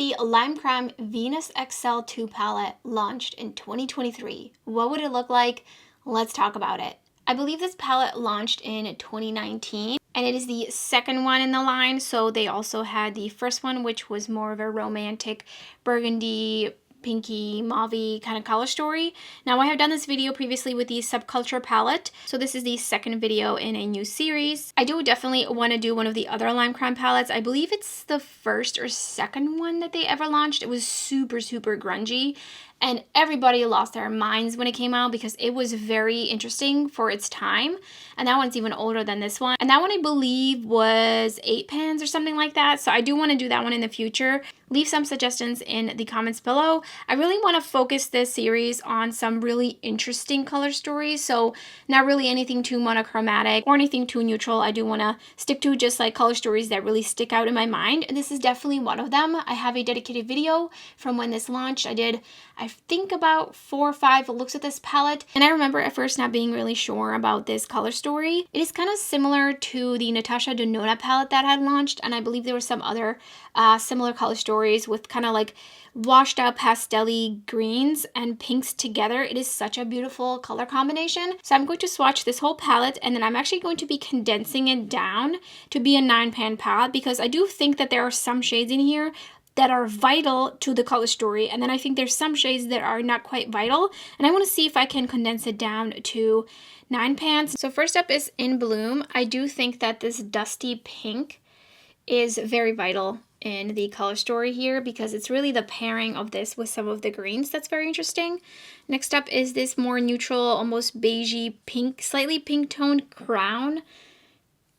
the Lime Crime Venus XL2 palette launched in 2023, what would it look like? Let's talk about it. I believe this palette launched in 2019, and it is the second one in the line. So they also had the first one, which was more of a romantic burgundy, pinky, mauve kind of color story. Now, I have done this video previously with the Subculture palette, so this is the second video in a new series. I do definitely want to do one of the other Lime Crime palettes. I believe it's the first or second one that they ever launched. It was super grungy, and everybody lost their minds when it came out because it was very interesting for its time. And that one's even older than this one. And that one, I believe, was 8 pans or something like that. So I do want to do that one in the future. Leave some suggestions in the comments below. I really want to focus this series on some really interesting color stories. So not really anything too monochromatic or anything too neutral. I do want to stick to just like color stories that really stick out in my mind. And this is definitely one of them. I have a dedicated video from when this launched. I think about 4 or 5 looks at this palette, and I remember at first not being really sure about this color story. It is kind of similar to the Natasha Denona palette that had launched, and I believe there were some other similar color stories with kind of like washed out pastel-y greens and pinks together. It is such a beautiful color combination. So I'm going to swatch this whole palette, and then I'm actually going to be condensing it down to be a 9-pan palette because I do think that there are some shades in here that are vital to the color story, and then I think there's some shades that are not quite vital, and I want to see if I can condense it down to 9 pans. So first up is In Bloom. I do think that this dusty pink is very vital in the color story here because it's really the pairing of this with some of the greens that's very interesting. Next up is this more neutral, almost beigey pink, slightly pink toned Crown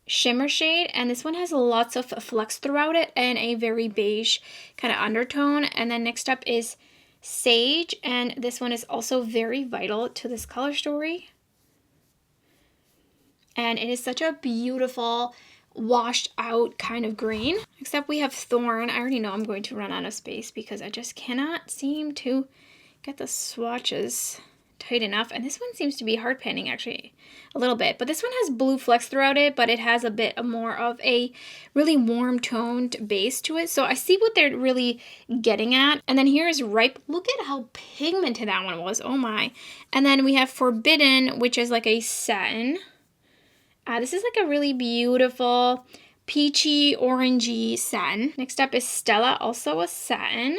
shimmer shade, and this one has lots of flex throughout it and a very beige kind of undertone. And then next up is Sage, and this one is also very vital to this color story, and it is such a beautiful washed out kind of green. Next up we have Thorn. I already know I'm going to run out of space because I just cannot seem to get the swatches tight enough, and this one seems to be hard panning actually a little bit, but this one has blue flecks throughout it, but it has a bit more of a really warm toned base to it, so I see what they're really getting at. And then here is Ripe. Look at how pigmented that one was, oh my. And then we have Forbidden, which is like a satin. This is like a really beautiful peachy orangey satin. Next up is Stella, also a satin.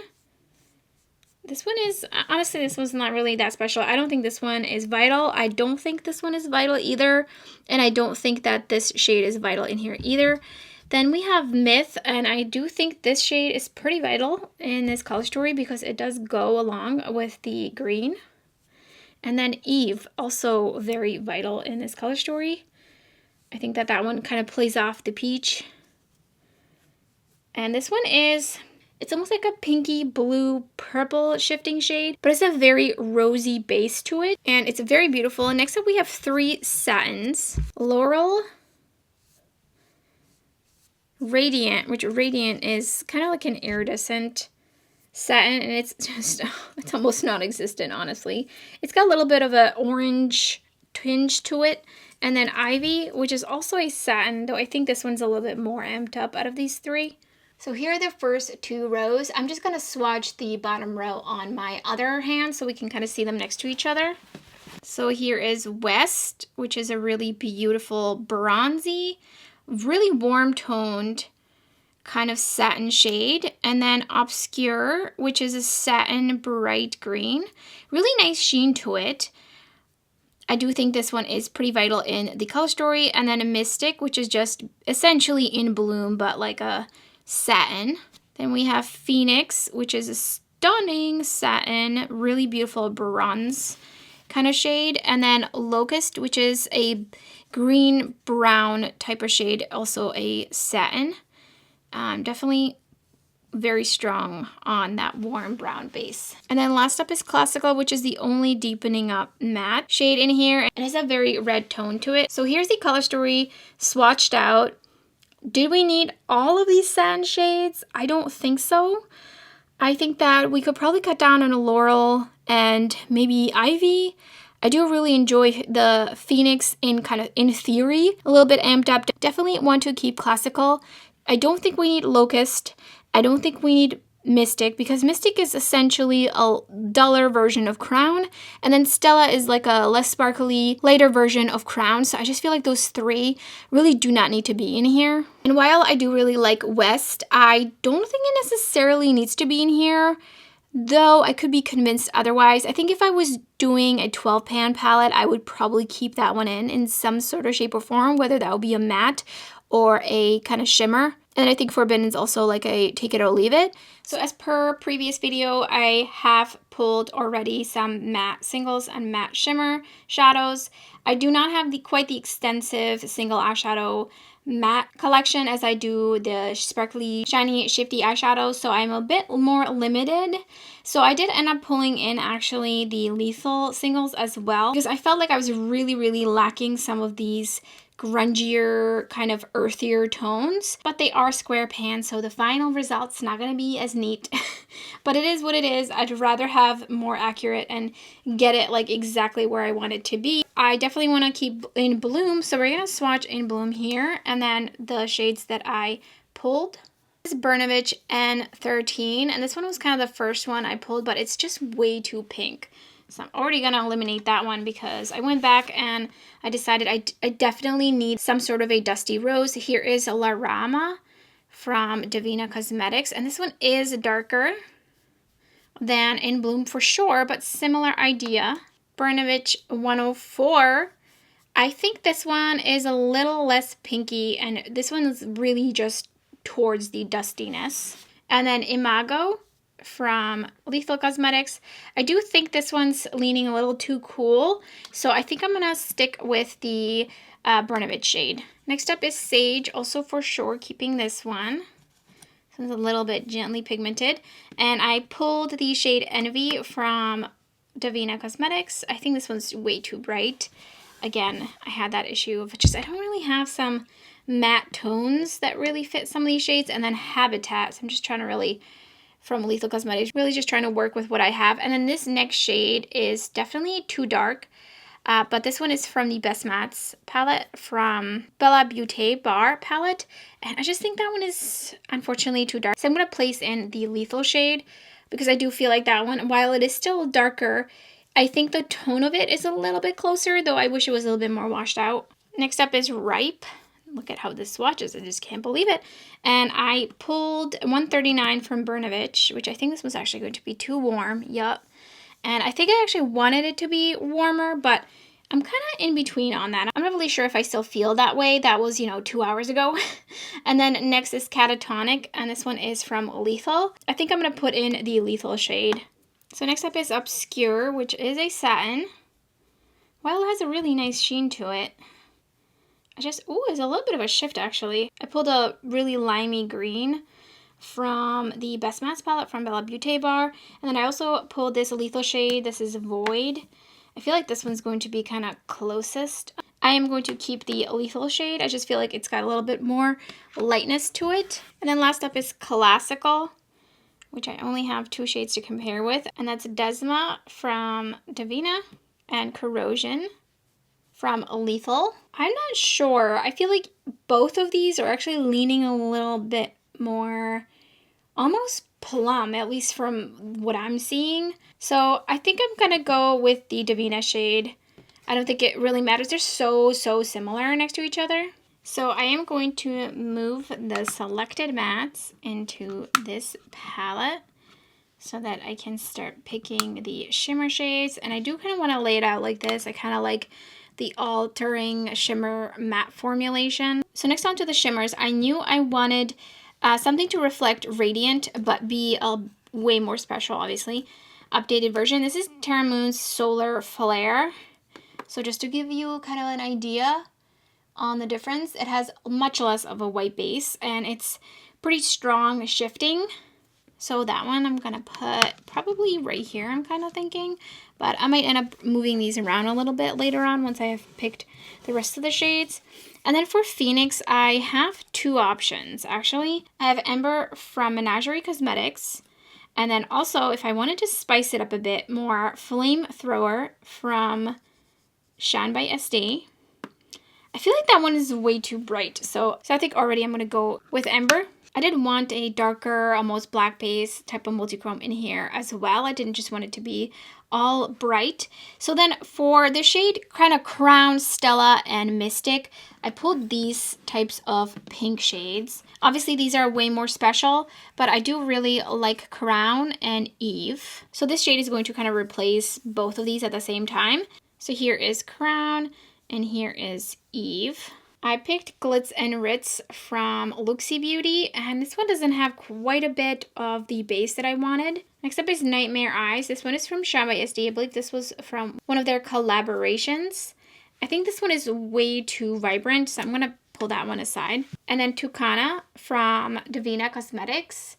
This one is, honestly, this one's not really that special. I don't think this one is vital. I don't think this one is vital either. And I don't think that this shade is vital in here either. Then we have Myth, and I do think this shade is pretty vital in this color story because it does go along with the green. And then Eve, also very vital in this color story. I think that that one kind of plays off the peach. And this one is... it's almost like a pinky blue purple shifting shade, but it's a very rosy base to it, and it's very beautiful. And next up we have 3 satins. Laurel, Radiant, which Radiant is kind of like an iridescent satin, and it's just, it's almost non-existent, honestly. It's got a little bit of an orange tinge to it. And then Ivy, which is also a satin, though I think this one's a little bit more amped up out of these 3. So here are the first 2 rows. I'm just going to swatch the bottom row on my other hand so we can kind of see them next to each other. So here is West, which is a really beautiful bronzy, really warm toned kind of satin shade. And then Obscure, which is a satin bright green. Really nice sheen to it. I do think this one is pretty vital in the color story. And then a Mystic, which is just essentially In Bloom, but like a satin. Then we have Phoenix, which is a stunning satin, really beautiful bronze kind of shade. And then Locust, which is a green brown type of shade, also a satin. Definitely very strong on that warm brown base. And then last up is Classical, which is the only deepening up matte shade in here. It has a very red tone to it. So here's the color story swatched out. Did we need all of these satin shades? I don't think so. I think that we could probably cut down on a Laurel and maybe Ivy. I do really enjoy the Phoenix in theory, a little bit amped up. Definitely want to keep Classical. I don't think we need Locust. I don't think we need Mystic, because Mystic is essentially a duller version of Crown, and then Stella is like a less sparkly, lighter version of Crown. So I just feel like those three really do not need to be in here. And while I do really like West, I don't think it necessarily needs to be in here, though I could be convinced otherwise. I think if I was doing a 12 pan palette, I would probably keep that one in some sort of shape or form, whether that would be a matte or a kind of shimmer. And I think Forbidden is also like a take it or leave it. So as per previous video, I have pulled already some matte singles and matte shimmer shadows. I do not have quite the extensive single eyeshadow matte collection as I do the sparkly, shiny, shifty eyeshadows, so I'm a bit more limited. So I did end up pulling in actually the Lethal singles as well, because I felt like I was really lacking some of these grungier, kind of earthier tones, but they are square pans, so the final result's not going to be as neat. But it is what it is. I'd rather have more accurate and get it like exactly where I want it to be. I definitely want to keep in Bloom, so we're going to swatch in Bloom here, and then the shades that I pulled. This is Bernovich N13, and this one was kind of the first one I pulled, but it's just way too pink. So I'm already going to eliminate that one because I went back and I decided I definitely need some sort of a dusty rose. Here is La Rama from Devinah Cosmetics, and this one is darker than in Bloom for sure, but similar idea. Bernovich 104. I think this one is a little less pinky, and this one is really just towards the dustiness. And then Imago from Lethal Cosmetics. I do think this one's leaning a little too cool, so I think I'm gonna stick with the Bernovich shade. Next up is Sage, also for sure keeping this one. This one's a little bit gently pigmented, and I pulled the shade Envy from Devinah Cosmetics. I think this one's way too bright. Again, I had that issue of just I don't really have some matte tones that really fit some of these shades, and then Habitat. So I'm just trying to really, from Lethal Cosmetics, really just trying to work with what I have. And then this next shade is definitely too dark, but this one is from the Best Mattes palette from Bella Beaute Bar palette, and I just think that one is unfortunately too dark. So I'm going to place in the Lethal shade because I do feel like that one, while it is still darker, I think the tone of it is a little bit closer, though I wish it was a little bit more washed out. Next up is Ripe. Look at how this swatches. I just can't believe it. And I pulled 139 from Bernovich, which I think this was actually going to be too warm. Yup. And I think I actually wanted it to be warmer, but I'm kind of in between on that. I'm not really sure if I still feel that way. That was, 2 hours ago. And then next is Catatonic, and this one is from Lethal. I think I'm going to put in the Lethal shade. So next up is Obscure, which is a satin. Well, it has a really nice sheen to it. There's a little bit of a shift actually. I pulled a really limey green from the Best Mattes palette from Bella Beaute Bar. And then I also pulled this Lethal shade. This is Void. I feel like this one's going to be kind of closest. I am going to keep the Lethal shade. I just feel like it's got a little bit more lightness to it. And then last up is Classical, which I only have 2 shades to compare with. And that's Desma from Devinah and Corrosion from Lethal. I'm not sure. I feel like both of these are actually leaning a little bit more almost plum, at least from what I'm seeing. So I think I'm going to go with the Devinah shade. I don't think it really matters. They're so similar next to each other. So I am going to move the selected mattes into this palette so that I can start picking the shimmer shades. And I do kind of want to lay it out like this. I kind of like the altering shimmer matte formulation. So next on to the shimmers, I knew I wanted something to reflect Radiant, but be a way more special, obviously, updated version. This is Terra Moon's Solar Flare. So just to give you kind of an idea on the difference, it has much less of a white base, and it's pretty strong shifting. So that one I'm going to put probably right here, I'm kind of thinking. But I might end up moving these around a little bit later on once I have picked the rest of the shades. And then for Phoenix, I have 2 options, actually. I have Ember from Menagerie Cosmetics. And then also, if I wanted to spice it up a bit more, Flamethrower from ShineBySD. I feel like that one is way too bright. So I think already I'm going to go with Ember. I did want a darker, almost black base type of multi-chrome in here as well. I didn't just want it to be all bright. So then for the shade kind of Crown, Stella, and Mystic, I pulled these types of pink shades. Obviously these are way more special, but I do really like Crown and Eve. So this shade is going to kind of replace both of these at the same time. So here is Crown and here is Eve. I picked Glitz and Ritz from Luxie Beauty, and this one doesn't have quite a bit of the base that I wanted. Next up is Nightmare Eyes. This one is from ShineBySD. I believe this was from one of their collaborations. I think this one is way too vibrant, so I'm going to pull that one aside. And then Tucana from Devinah Cosmetics.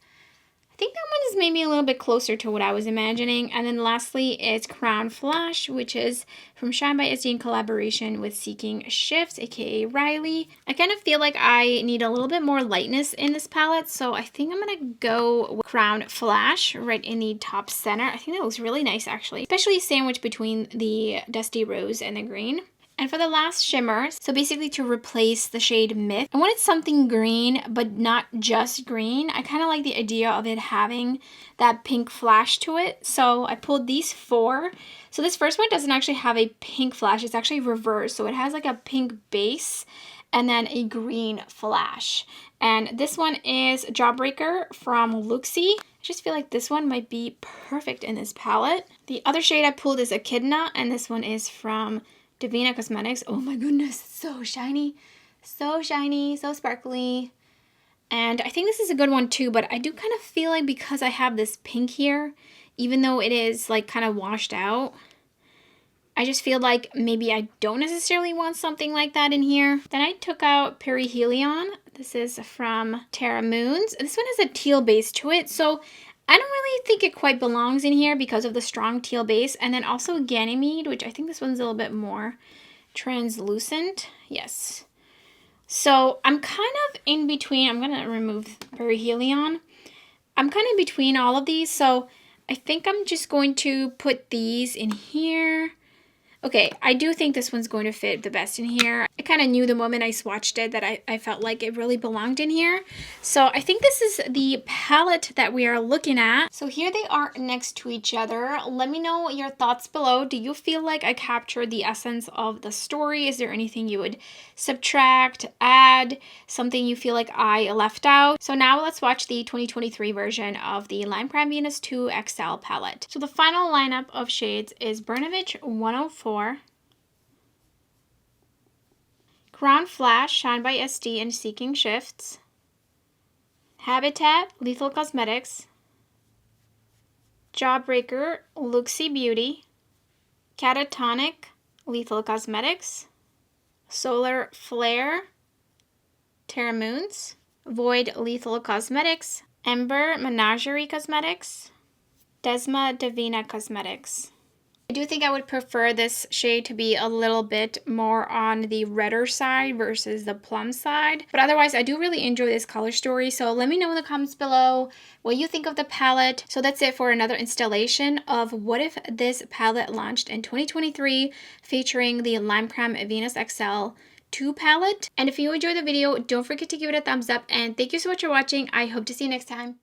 I think that one is maybe a little bit closer to what I was imagining. And then lastly, it's Crown Flash, which is from ShineBySD in collaboration with Seeking Shifts, aka Riley. I kind of feel like I need a little bit more lightness in this palette, so I think I'm going to go with Crown Flash right in the top center. I think that looks really nice, actually, especially sandwiched between the Dusty Rose and the green. And for the last shimmer, so basically to replace the shade Myth, I wanted something green, but not just green. I kind of like the idea of it having that pink flash to it. So I pulled these 4. So this first one doesn't actually have a pink flash. It's actually reversed. So it has like a pink base and then a green flash. And this one is Jawbreaker from Luxie. I just feel like this one might be perfect in this palette. The other shade I pulled is Echidna, and this one is from Devinah Cosmetics. Oh my goodness, so shiny, so sparkly. And I think this is a good one too, but I do kind of feel like because I have this pink here, even though it is like kind of washed out, I just feel like maybe I don't necessarily want something like that in here. Then I took out Perihelion. This is from Terra Moons. This one has a teal base to it, so I don't really think it quite belongs in here because of the strong teal base. And then also Ganymede, which I think this one's a little bit more translucent. Yes. So I'm kind of in between. I'm going to remove Perihelion. I'm kind of between all of these. So I think I'm just going to put these in here. Okay, I do think this one's going to fit the best in here. I kind of knew the moment I swatched it that I felt like it really belonged in here. So I think this is the palette that we are looking at. So here they are next to each other. Let me know your thoughts below. Do you feel like I captured the essence of the story? Is there anything you would subtract, add, something you feel like I left out? So now let's watch the 2023 version of the Lime Crime Venus 2 XL palette. So the final lineup of shades is Burnovich 104, Crown Flash, ShineBySD and Seeking Shifts, Habitat, Lethal Cosmetics, Jawbreaker, Luxie Beauty, Catatonic, Lethal Cosmetics, Solar Flare, Terra Moons, Void, Lethal Cosmetics, Ember, Menagerie Cosmetics, Desma, Devinah Cosmetics. I do think I would prefer this shade to be a little bit more on the redder side versus the plum side. But otherwise, I do really enjoy this color story. So let me know in the comments below what you think of the palette. So that's it for another installation of What If This palette launched in 2023 featuring the Lime Crime Venus XL 2 palette. And if you enjoyed the video, don't forget to give it a thumbs up. And thank you so much for watching. I hope to see you next time.